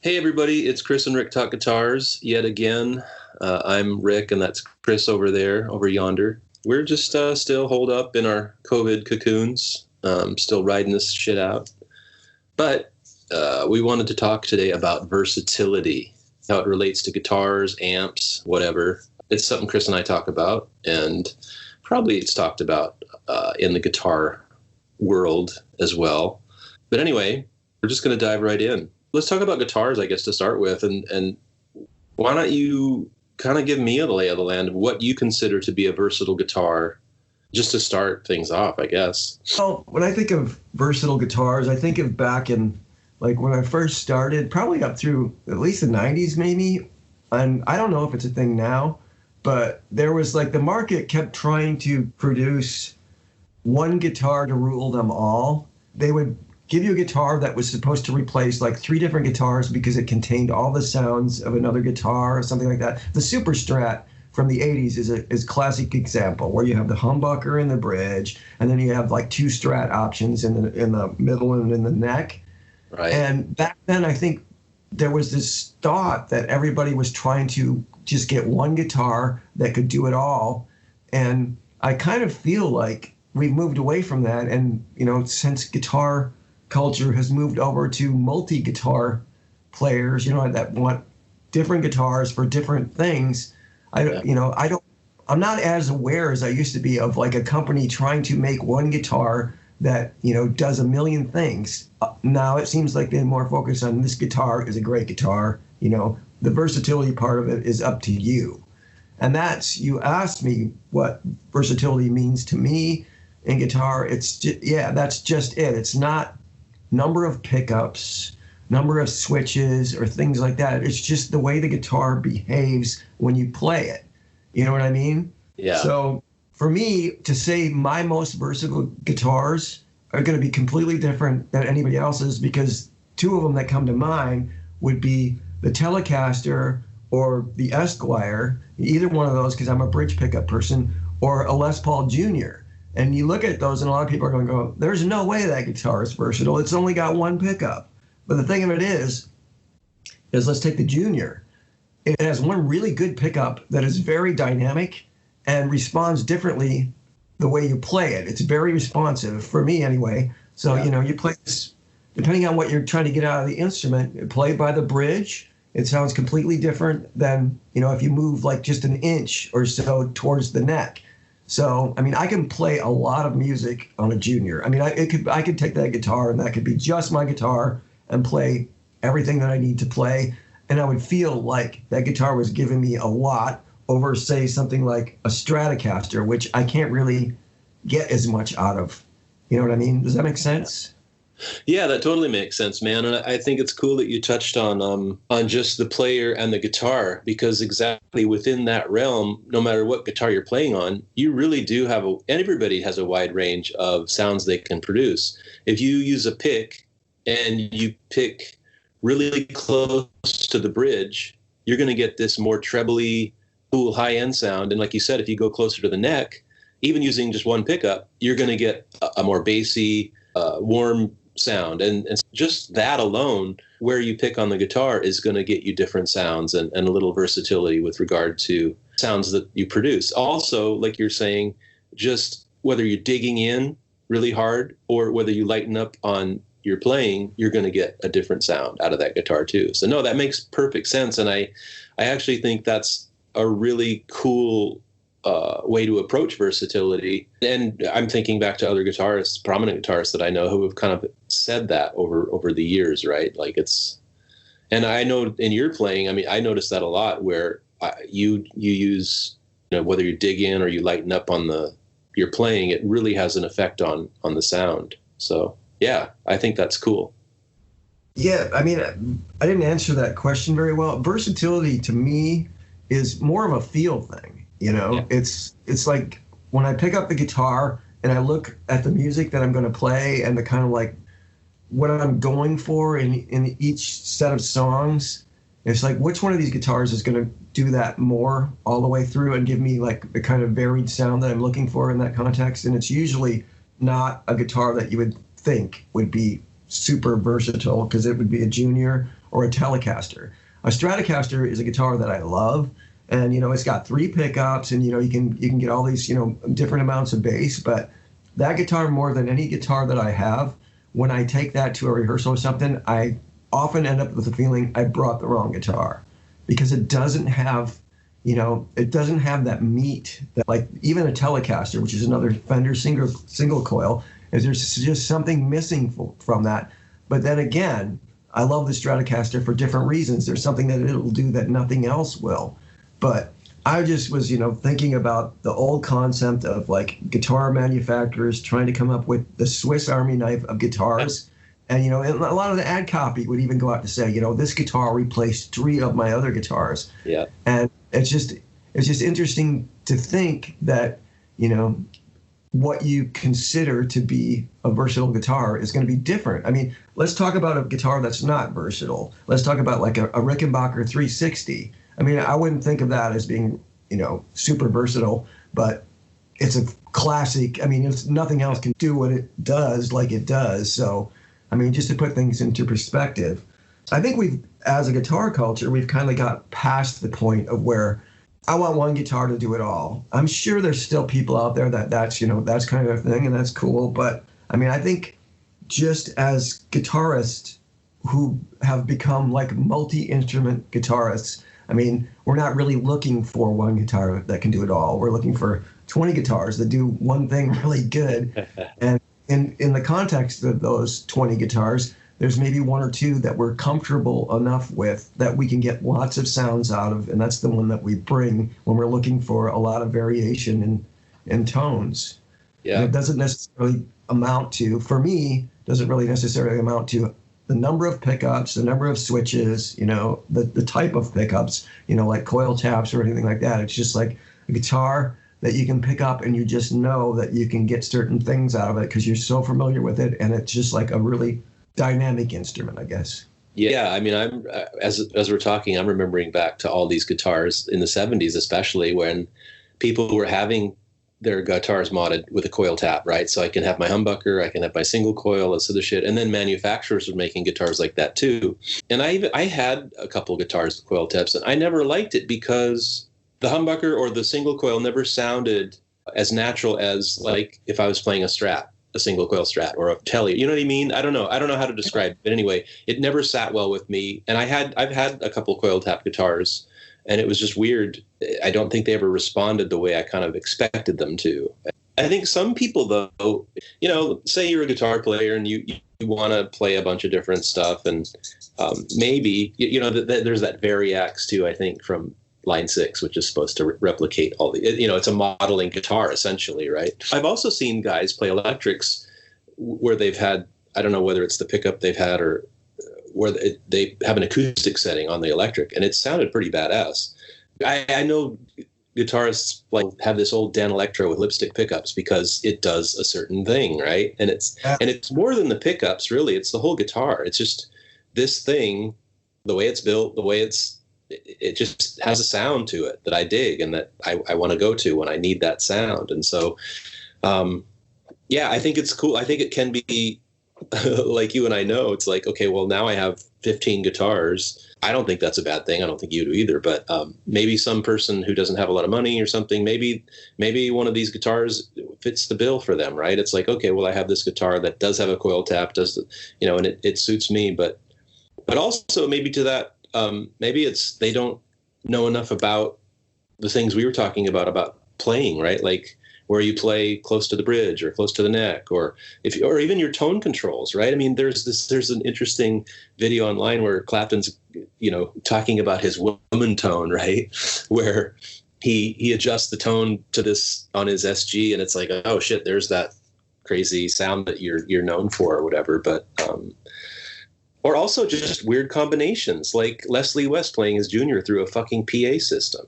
Hey everybody, it's Chris and Rick Talk Guitars yet again. I'm Rick and that's Chris over there, over yonder. We're just still holed up in our COVID cocoons, still riding this shit out. But we wanted to talk today about versatility, how it relates to guitars, amps, whatever. It's something Chris and I talk about, and probably it's talked about in the guitar world as well. But anyway, we're just going to dive right in. Let's talk about guitars, I guess, to start with. And why don't you kind of give me a lay of the land of what you consider to be a versatile guitar, just to start things off, I guess. Well, when I think of versatile guitars, I think of back in, like, when I first started, probably up through at least the 90s, maybe. And I don't know if it's a thing now, but there was, like, the market kept trying to produce one guitar to rule them all. They would give you a guitar that was supposed to replace like 3 different guitars because it contained all the sounds of another guitar or something like that. The Super Strat from the 80s is a classic example where you have the humbucker in the bridge, and then you have like 2 Strat options in the middle and in the neck. Right. And back then, I think there was this thought that everybody was trying to just get one guitar that could do it all. And I kind of feel like we've moved away from that. And, you know, since guitar culture has moved over to multi-guitar players, you know, that want different guitars for different things. I'm not as aware as I used to be of like a company trying to make one guitar that, you know, does a million things. Now it seems like they're more focused on this guitar is a great guitar. You know, the versatility part of it is up to you. And that's, you asked me what versatility means to me in guitar. It's just, yeah, that's just it. It's not number of pickups, number of switches, or things like that. It's just the way the guitar behaves when you play it. You know what I mean? Yeah. So for me to say my most versatile guitars are going to be completely different than anybody else's, because 2 of them that come to mind would be the Telecaster or the Esquire, either one of those, because I'm a bridge pickup person, or a Les Paul Jr. And you look at those, and a lot of people are going to go, there's no way that guitar is versatile. It's only got 1 pickup. But the thing of it is let's take the Junior. It has 1 really good pickup that is very dynamic and responds differently the way you play it. It's very responsive, for me anyway. So, yeah. You know, you play this, depending on what you're trying to get out of the instrument, play by the bridge. It sounds completely different than, you know, if you move like just an inch or so towards the neck. So, I mean, I can play a lot of music on a Junior. I mean, I could take that guitar, and that could be just my guitar, and play everything that I need to play. And I would feel like that guitar was giving me a lot over, say, something like a Stratocaster, which I can't really get as much out of. You know what I mean? Does that make sense? Yeah, that totally makes sense, man. And I think it's cool that you touched on just the player and the guitar, because exactly within that realm, no matter what guitar you're playing on, you really do have everybody has a wide range of sounds they can produce. If you use a pick and you pick really close to the bridge, you're going to get this more trebly, cool, high-end sound. And like you said, if you go closer to the neck, even using just 1 pickup, you're going to get a more bassy, warm sound. And just that alone, where you pick on the guitar, is going to get you different sounds and a little versatility with regard to sounds that you produce. Also, like you're saying, just whether you're digging in really hard or whether you lighten up on your playing, you're going to get a different sound out of that guitar too. So no, that makes perfect sense. And I actually think that's a really cool way to approach versatility. And I'm thinking back to other guitarists, prominent guitarists that I know, who have kind of said that over the years, right? Like and I know in your playing, I mean, I noticed that a lot, where you use, you know, whether you dig in or you lighten up on your playing, it really has an effect on the sound. So yeah, I think that's cool. Yeah, I mean, I didn't answer that question very well. Versatility to me is more of a feel thing. You know, yeah. It's like when I pick up the guitar and I look at the music that I'm going to play and the kind of like what I'm going for in each set of songs, it's like, which one of these guitars is going to do that more all the way through and give me like the kind of varied sound that I'm looking for in that context. And it's usually not a guitar that you would think would be super versatile, because it would be a Junior or a Telecaster. A Stratocaster is a guitar that I love, and it's got 3 pickups, and you can get all these different amounts of bass. But that guitar, more than any guitar that I have, when I take that to a rehearsal or something, I often end up with the feeling I brought the wrong guitar, because it doesn't have that meat that, like, even a Telecaster, which is another Fender single coil, is there's just something missing from that. But then again, I love the Stratocaster for different reasons. There's something that it'll do that nothing else will. But I just was, thinking about the old concept of, like, guitar manufacturers trying to come up with the Swiss Army knife of guitars. And, and a lot of the ad copy would even go out to say, this guitar replaced 3 of my other guitars. Yeah. And it's just interesting to think that, what you consider to be a versatile guitar is going to be different. I mean, let's talk about a guitar that's not versatile. Let's talk about, like, a Rickenbacker 360. I mean, I wouldn't think of that as being, super versatile, but it's a classic. I mean, nothing else can do what it does like it does. So, I mean, just to put things into perspective, I think as a guitar culture, we've kind of got past the point of where I want one guitar to do it all. I'm sure there's still people out there that's kind of a thing, and that's cool. But I mean, I think just as guitarists who have become, like, multi-instrument guitarists, I mean, we're not really looking for one guitar that can do it all. We're looking for 20 guitars that do one thing really good. And in the context of those 20 guitars, there's maybe 1 or 2 that we're comfortable enough with that we can get lots of sounds out of, and that's the one that we bring when we're looking for a lot of variation in tones. Yeah. And it doesn't necessarily amount to, for me, doesn't really necessarily amount to the number of pickups, the number of switches, the type of pickups, like coil taps or anything like that. It's just like a guitar that you can pick up and you just know that you can get certain things out of it because you're so familiar with it, and it's just like a really dynamic instrument, I guess. Yeah, I mean, I'm as we're talking, I'm remembering back to all these guitars in the 70s, especially when people were having their guitars modded with a coil tap, right? So I can have my humbucker, I can have my single coil, this other shit, and then manufacturers were making guitars like that too. And I had a couple guitars with coil taps, and I never liked it because the humbucker or the single coil never sounded as natural as, like, if I was playing a Strat. A single coil Strat or a Tele, you know what I mean? I don't know how to describe it, but anyway, it never sat well with me. And I've had a couple coil tap guitars, and it was just weird. I don't think they ever responded the way I kind of expected them to. I think some people, though, say you're a guitar player and you want to play a bunch of different stuff, and maybe there's that Variax too, I think, from Line 6, which is supposed to replicate all the, it's a modeling guitar essentially, right? I've also seen guys play electrics where they've had, I don't know whether it's the pickup they've had or where they have an acoustic setting on the electric, and it sounded pretty badass. I know guitarists like have this old Dan Electro with lipstick pickups because it does a certain thing, right? And it's more than the pickups, really. It's the whole guitar. It's just this thing, the way it's built, the way it just has a sound to it that I dig and that I want to go to when I need that sound. And so, I think it's cool. I think it can be like you and I know, it's like, okay, well, now I have 15 guitars. I don't think that's a bad thing. I don't think you do either, but maybe some person who doesn't have a lot of money or something, maybe one of these guitars fits the bill for them, right? It's like, okay, well, I have this guitar that does have a coil tap, and it suits me, but also maybe to that, maybe it's they don't know enough about the things we were talking about playing, right? Like where you play close to the bridge or close to the neck, or even your tone controls, right? I mean, there's an interesting video online where Clapton's, talking about his woman tone, right? Where he adjusts the tone to this on his SG, and it's like, oh shit, there's that crazy sound that you're known for or whatever. But or also just weird combinations, like Leslie West playing his Junior through a fucking PA system,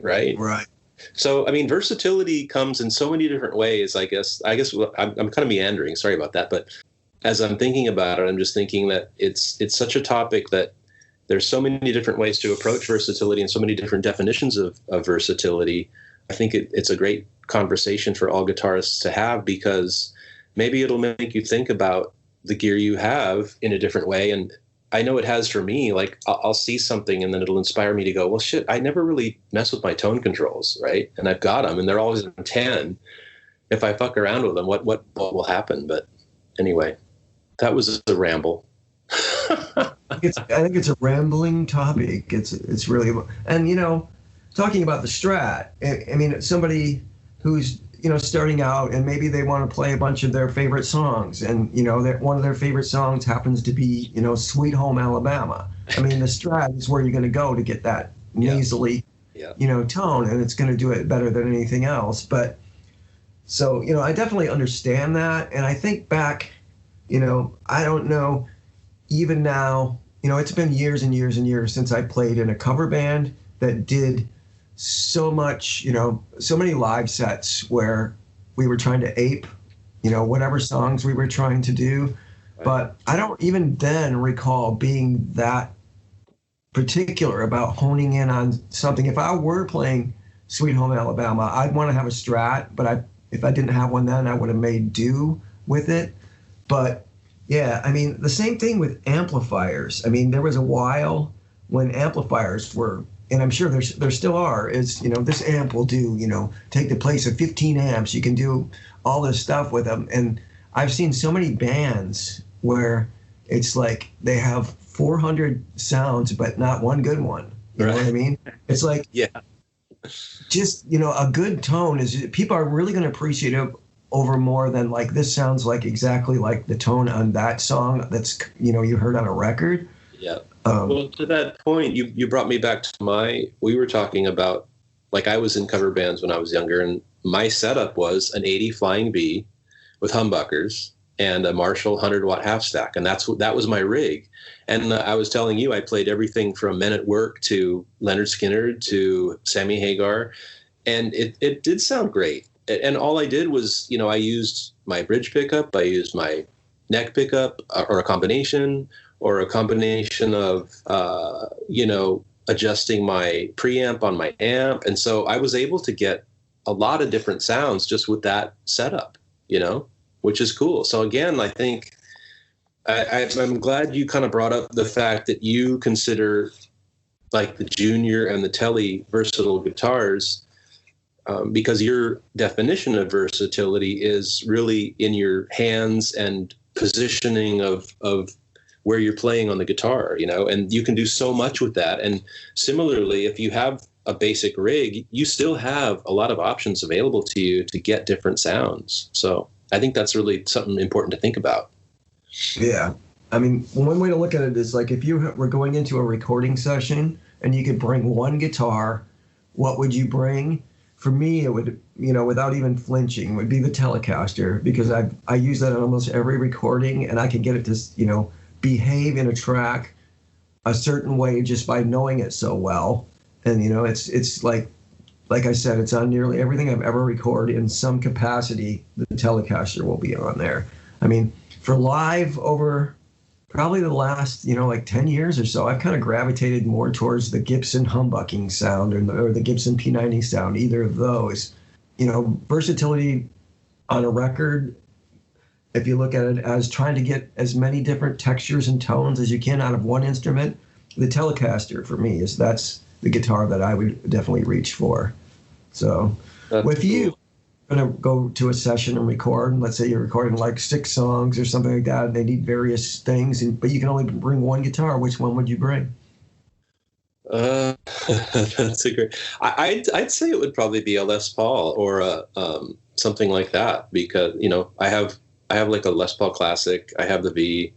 right? Right. So, I mean, versatility comes in so many different ways, I guess I'm kind of meandering. Sorry about that. But as I'm thinking about it, I'm just thinking that it's such a topic that there's so many different ways to approach versatility and so many different definitions of versatility. I think it's a great conversation for all guitarists to have, because maybe it'll make you think about the gear you have in a different way, and I know it has for me. Like I'll see something and then it'll inspire me to go, well, shit, I never really mess with my tone controls, right? And I've got them and they're always on 10. If I fuck around with them, what will happen? But anyway, that was a ramble. I think it's a rambling topic. It's really, and you know, talking about the Strat. I mean, somebody who's starting out and maybe they want to play a bunch of their favorite songs, and one of their favorite songs happens to be Sweet Home Alabama. I mean, the Strat is where you're going to go to get that nasally, tone, and it's going to do it better than anything else. But so I definitely understand that, and I think back, I don't know. Even now, it's been years and years and years since I played in a cover band that did so much, so many live sets where we were trying to ape, whatever songs we were trying to do. But I don't even then recall being that particular about honing in on something. If I were playing Sweet Home Alabama, I'd want to have a Strat, but if I didn't have one then, I would have made do with it. But yeah, I mean, the same thing with amplifiers. I mean, there was a while when amplifiers were, and I'm sure there still are, is, this amp will do, take the place of 15 amps. You can do all this stuff with them. And I've seen so many bands where it's like they have 400 sounds, but not one good one. You know what I mean? It's like, just, a good tone is, people are really going to appreciate it over more than like, this sounds like exactly like the tone on that song that's, you heard on a record. Yeah. Well, to that point, you brought me back to we were talking about, like, I was in cover bands when I was younger, and my setup was an 80 Flying V with humbuckers and a Marshall 100-watt half stack. And that was my rig. And I was telling you, I played everything from Men at Work to Leonard Skinner to Sammy Hagar. And it did sound great. And all I did was, I used my bridge pickup, I used my neck pickup, or a combination of, adjusting my preamp on my amp. And so I was able to get a lot of different sounds just with that setup, which is cool. So again, I think I'm glad you kind of brought up the fact that you consider like the Junior and the Tele versatile guitars, because your definition of versatility is really in your hands and positioning of where you're playing on the guitar, and you can do so much with that. And similarly, if you have a basic rig, you still have a lot of options available to you to get different sounds. So I think that's really something important to think about. Yeah. I mean, one way to look at it is like, if you were going into a recording session and you could bring one guitar, what would you bring? For me, it would, without even flinching, would be the Telecaster, because I use that on almost every recording, and I can get it to, behave in a track a certain way just by knowing it so well. And, it's like I said, it's on nearly everything I've ever recorded in some capacity. The Telecaster will be on there. I mean, for live over probably the last, like 10 years or so, I've kind of gravitated more towards the Gibson humbucking sound or the Gibson P90 sound, either of those. Versatility on a record, if you look at it as trying to get as many different textures and tones as you can out of one instrument, the Telecaster for me that's the guitar that I would definitely reach for. So that's with cool. You going to go to a session and record, and let's say you're recording like 6 songs or something like that, and they need various things, but you can only bring one guitar, which one would you bring? That's a great. I'd say it would probably be a Les Paul or something like that, because I have like a Les Paul Classic. I have the V.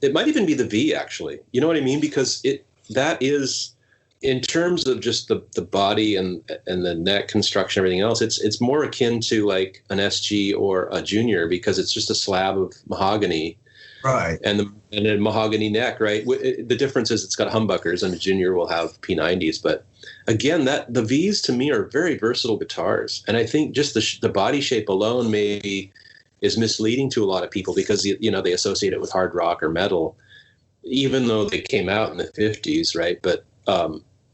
It might even be the V, actually. You know what I mean? Because that is, in terms of just the body and the neck construction, everything else, it's more akin to like an SG or a Junior, because it's just a slab of mahogany, right? And a mahogany neck, right? The difference is it's got humbuckers, and a Junior will have P90s. But again, the Vs to me are very versatile guitars, and I think just the body shape alone maybe is misleading to a lot of people, because they associate it with hard rock or metal, even though they came out in the 50s, right? But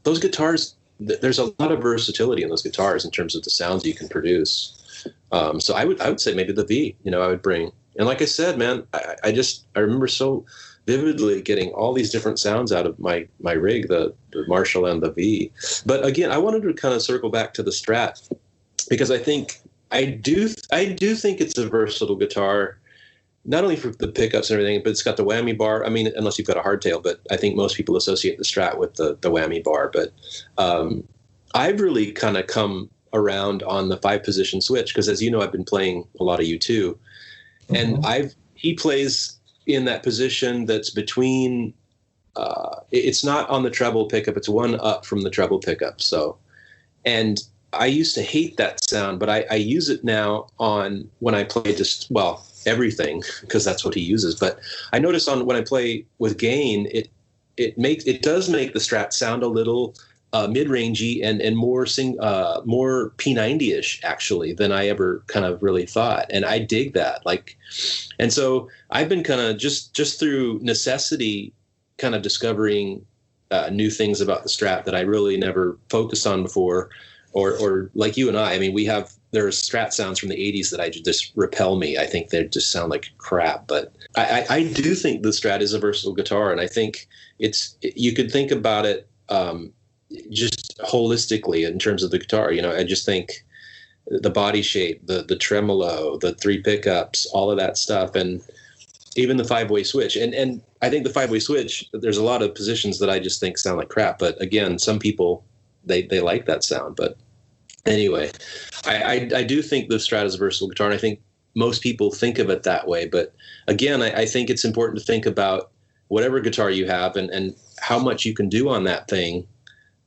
those guitars, there's a lot of versatility in those guitars in terms of the sounds you can produce. So I would say maybe the V, I would bring. And like I said, man, I remember so vividly getting all these different sounds out of my rig, the Marshall and the V. But again, I wanted to kind of circle back to the Strat, because I do think it's a versatile guitar, not only for the pickups and everything, but it's got the whammy bar. I mean, unless you've got a hardtail, but I think most people associate the Strat with the whammy bar. But I've really kind of come around on the 5-position switch, because as you know, I've been playing a lot of U2, and he plays in that position that's between, it's not on the treble pickup, it's one up from the treble pickup. So, and I used to hate that sound, but I use it now on when I play just, well, everything, because that's what he uses. But I notice when I play with gain, it does make the Strat sound a little mid-rangey and more P90-ish actually than I ever kind of really thought, and I dig that. And so I've been kind of just through necessity, kind of discovering new things about the Strat that I really never focused on before, or like you and I mean, there's Strat sounds from the 80s that I just repel me. I think they just sound like crap. But I do think the Strat is a versatile guitar, and I think you could think about it just holistically in terms of the guitar. I just think the body shape, the tremolo, the 3 pickups, all of that stuff, and even the 5-way switch. And I think the 5-way switch, there's a lot of positions that I just think sound like crap. But again, some people, they like that sound. But anyway, I do think the Strat is a versatile guitar, and I think most people think of it that way. But again, I think it's important to think about whatever guitar you have and how much you can do on that thing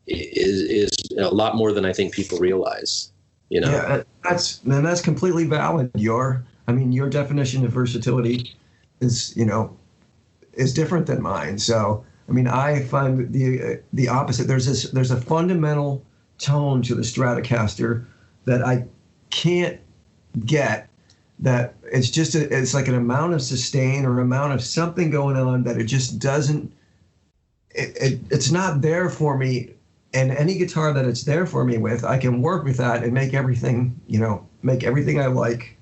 is a lot more than I think people realize. Yeah, that's completely valid. Your definition of versatility is different than mine. So I mean, I find the opposite. There's a fundamental tone to the Stratocaster that I can't get. That it's like an amount of sustain or amount of something going on that it just doesn't. It's not there for me. And any guitar that it's there for me with, I can work with that and make everything I like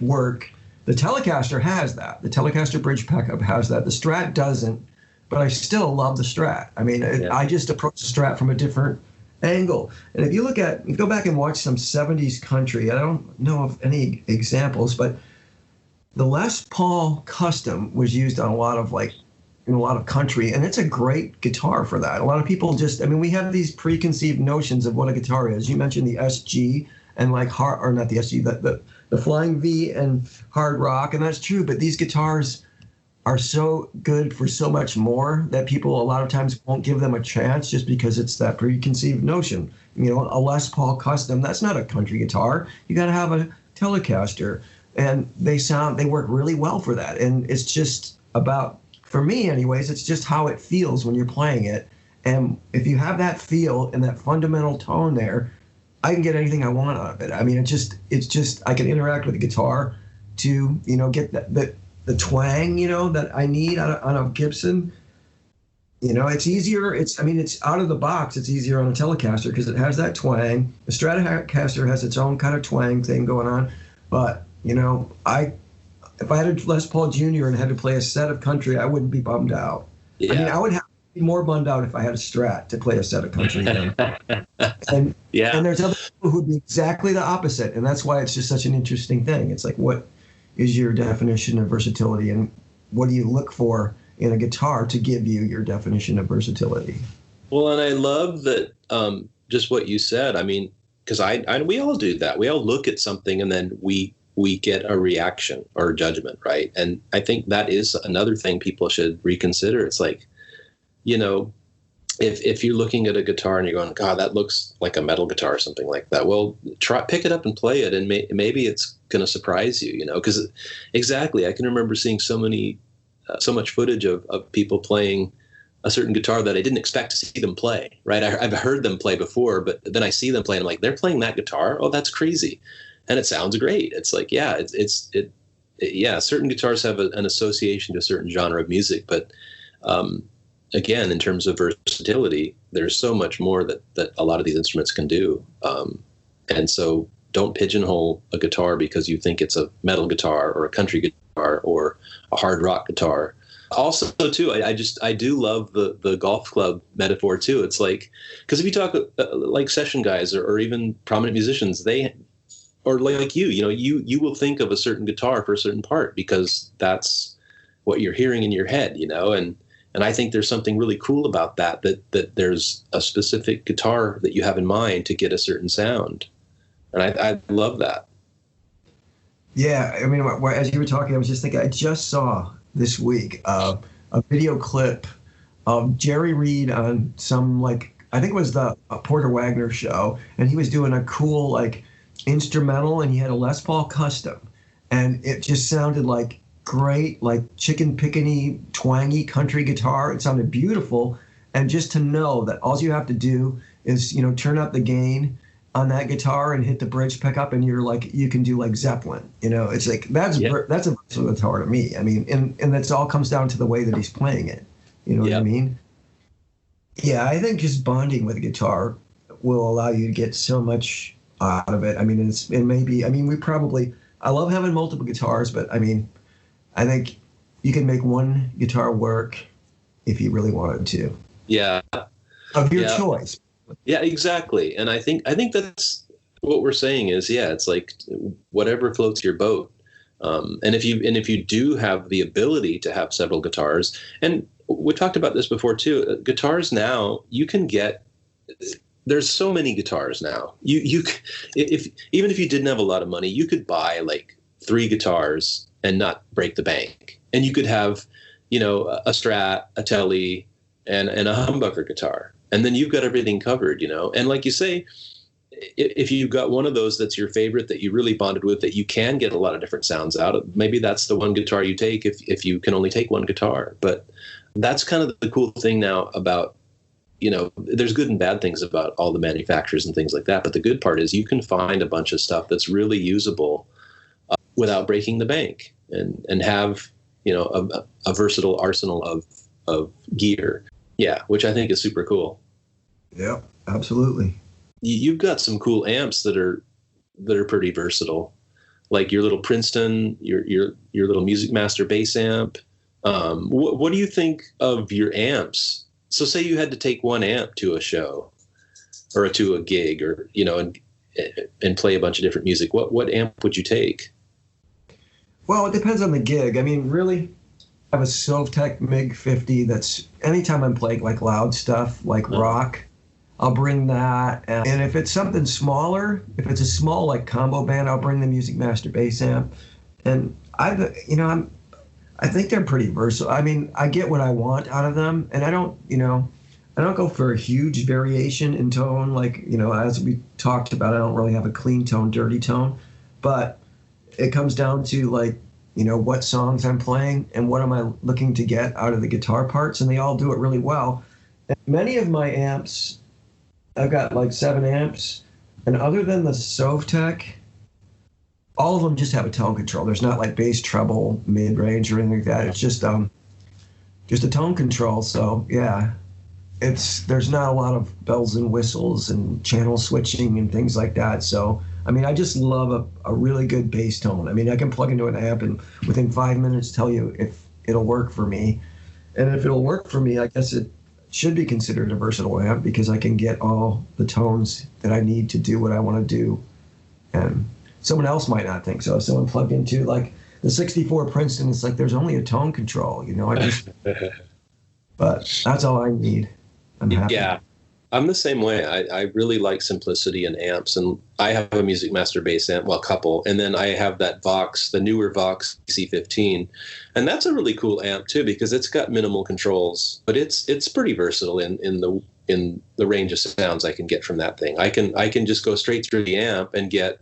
work. The Telecaster has that. The Telecaster bridge pickup has that. The Strat doesn't, but I still love the Strat. I mean, I just approach the Strat from a different angle. And if you go back and watch some 70s country, I don't know of any examples, but the Les Paul Custom was used on a lot of country, and it's a great guitar for that. A lot of people we have these preconceived notions of what a guitar is. You mentioned the SG and not the SG, the Flying V and hard rock, and that's true, but these guitars are so good for so much more that people a lot of times won't give them a chance just because it's that preconceived notion. A Les Paul Custom, that's not a country guitar. You got to have a Telecaster, and they work really well for that. And it's just about, for me anyways, it's just how it feels when you're playing it. And if you have that feel and that fundamental tone there, I can get anything I want out of it. I mean, it's just I can interact with the guitar to, get the twang, that I need on a Gibson. It's easier. It's out of the box. It's easier on a Telecaster because it has that twang. The Stratocaster has its own kind of twang thing going on. But, if I had a Les Paul Jr. and had to play a set of country, I wouldn't be bummed out. Yeah. I would have to be more bummed out if I had a Strat to play a set of country. And there's other people who'd be exactly the opposite, and that's why it's just such an interesting thing. It's like, what is your definition of versatility, and what do you look for in a guitar to give you your definition of versatility? Well, and I love that, just what you said. I mean, because we all do that. We all look at something and then we get a reaction or a judgment, right? And I think that is another thing people should reconsider. It's like, if you're looking at a guitar and you're going, God, that looks like a metal guitar or something like that. Well, pick it up and play it, and maybe it's going to surprise you, because exactly, I can remember seeing so much footage of people playing a certain guitar that I didn't expect to see them play, right? I've heard them play before, but then I see them play and I'm like, they're playing that guitar? Oh, that's crazy. And it sounds great. It's like, yeah, certain guitars have an association to a certain genre of music, but again, in terms of versatility, there's so much more that a lot of these instruments can do. And so don't pigeonhole a guitar because you think it's a metal guitar or a country or a hard rock guitar. Also, too, I do love the golf club metaphor too. It's like, because if you talk like session guys or even prominent musicians, or like you will think of a certain guitar for a certain part because that's what you're hearing in your head, and I think there's something really cool about that there's a specific guitar that you have in mind to get a certain sound, and I love that. Yeah, I mean, as you were talking, I was just thinking, I just saw this week a video clip of Jerry Reed on some, like, I think it was the Porter Wagner show, and he was doing a cool, like, instrumental, and he had a Les Paul Custom, and it just sounded like great, like chicken pickany, twangy country guitar. It sounded beautiful, and just to know that all you have to do is, turn up the gain on that guitar and hit the bridge pickup, and you're like, you can do like Zeppelin. It's like that's a versatile guitar to me. I mean, and that's all comes down to the way that he's playing it. You know what I mean? Yeah, I think just bonding with a guitar will allow you to get so much out of it. I mean, I love having multiple guitars, but I mean, I think you can make one guitar work if you really wanted to. Yeah. Of your choice. Yeah, exactly. And I think that's what we're saying is, it's like whatever floats your boat. And if you do have the ability to have several guitars, and we talked about this before too, guitars now, you can get, there's so many guitars now. Even if you didn't have a lot of money, you could buy like 3 guitars and not break the bank. And you could have, a Strat, a Tele, and a humbucker guitar. And then you've got everything covered, And like you say, if you've got one of those that's your favorite, that you really bonded with, that you can get a lot of different sounds out of, maybe that's the one guitar you take if you can only take one guitar. But that's kind of the cool thing now about, there's good and bad things about all the manufacturers and things like that. But the good part is you can find a bunch of stuff that's really usable without breaking the bank and have, a versatile arsenal of gear. Yeah, which I think is super cool. Yeah, absolutely. You've got some cool amps that are pretty versatile, like your little Princeton, your little Music Master bass amp. What do you think of your amps? So say you had to take one amp to a show or to a gig, or and play a bunch of different music. What amp would you take? Well, it depends on the gig. I mean, really, I have a Sovtek MiG 50 that's, anytime I'm playing like loud stuff, like rock, I'll bring that. And if it's something smaller, if it's a small like combo band, I'll bring the Music Master bass amp. And I think they're pretty versatile. I mean, I get what I want out of them, and I don't go for a huge variation in tone. Like, as we talked about, I don't really have a clean tone, dirty tone, but it comes down to like, what songs I'm playing and what am I looking to get out of the guitar parts, and they all do it really well. And many of my amps, I've got like 7 amps, and other than the Sovtek, all of them just have a tone control. There's not like bass, treble, mid-range, or anything like that. It's just a tone control. So yeah, there's not a lot of bells and whistles and channel switching and things like that. So I mean, I just love a really good bass tone. I mean, I can plug into an amp and within 5 minutes tell you if it'll work for me. And if it'll work for me, I guess it should be considered a versatile amp because I can get all the tones that I need to do what I want to do. And someone else might not think so. If someone plugged into like the 64 Princeton, it's like there's only a tone control, but that's all I need. I'm happy. Yeah. I'm the same way. I really like simplicity in amps, and I have a Music Master bass amp, well, a couple, and then I have that Vox, the newer Vox C15, and that's a really cool amp too because it's got minimal controls, but it's pretty versatile in the range of sounds I can get from that thing. I can just go straight through the amp and get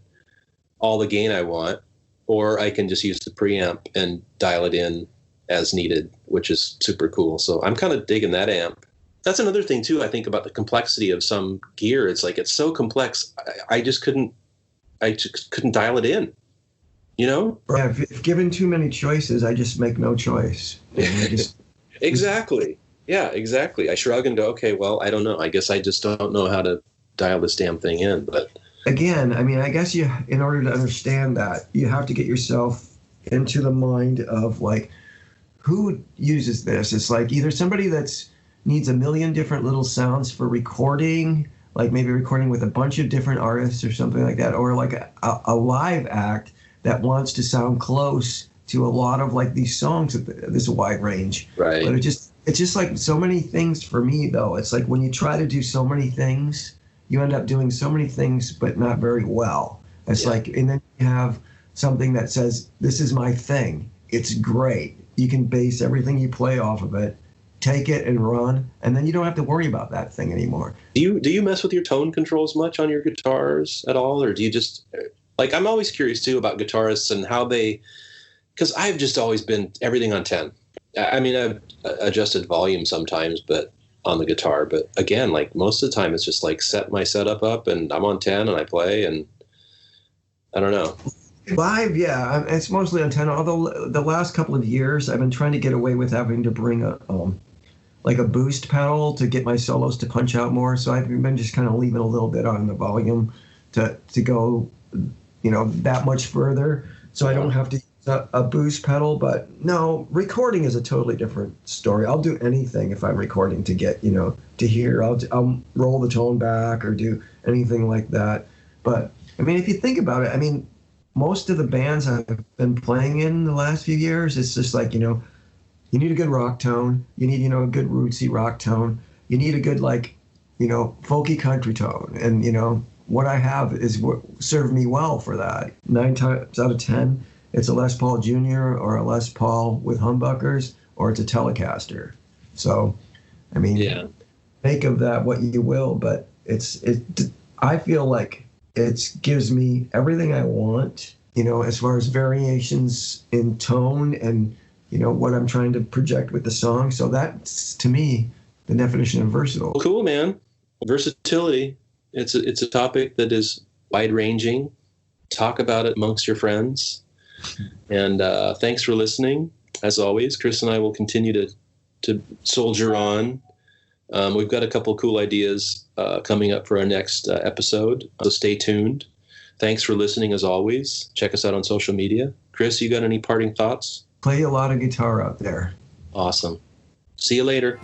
all the gain I want, or I can just use the preamp and dial it in as needed, which is super cool. So I'm kind of digging that amp. That's another thing too. I think about the complexity of some gear. It's like it's so complex. I just couldn't dial it in. Yeah, if given too many choices, I just make no choice. Exactly. Yeah, exactly. I shrug and go, okay, well, I don't know. I guess I just don't know how to dial this damn thing in. But again, I mean, I guess in order to understand that, you have to get yourself into the mind of like, who uses this? It's like either somebody that's needs a million different little sounds for recording, like maybe recording with a bunch of different artists or something like that, or like a live act that wants to sound close to a lot of like these songs at this wide range. Right. But it's just like so many things for me though. It's like when you try to do so many things, you end up doing so many things but not very well. It's like, and then you have something that says, this is my thing. It's great. You can base everything you play off of it, take it and run, and then you don't have to worry about that thing anymore. Do you mess with your tone controls much on your guitars at all, or do you just like? I'm always curious too about guitarists and how they, because I've just always been everything on 10. I mean, I've adjusted volume sometimes, but on the guitar. But again, like most of the time, it's just like set my setup up and I'm on 10 and I play, and I don't know. Live, yeah, it's mostly on 10. Although the last couple of years, I've been trying to get away with having to bring a like a boost pedal to get my solos to punch out more. So I've been just kind of leaving a little bit on the volume to go, that much further. So I don't have to use a boost pedal. But no, recording is a totally different story. I'll do anything if I'm recording to get, to hear. I'll roll the tone back or do anything like that. But I mean, if you think about it, I mean, most of the bands I've been playing in the last few years, it's just like, you need a good rock tone. You need, a good rootsy rock tone. You need a good, like, folky country tone. And, what I have is what served me well for that. 9 times out of 10, it's a Les Paul Jr. or a Les Paul with humbuckers, or it's a Telecaster. So, I mean, make of that what you will, but I feel like it gives me everything I want, as far as variations in tone and, what I'm trying to project with the song. So that's, to me, the definition of versatile. Well, cool, man. Versatility. It's a topic that is wide-ranging. Talk about it amongst your friends. And thanks for listening. As always, Chris and I will continue to soldier on. We've got a couple of cool ideas coming up for our next episode, so stay tuned. Thanks for listening, as always. Check us out on social media. Chris, you got any parting thoughts? Play a lot of guitar out there. Awesome. See you later.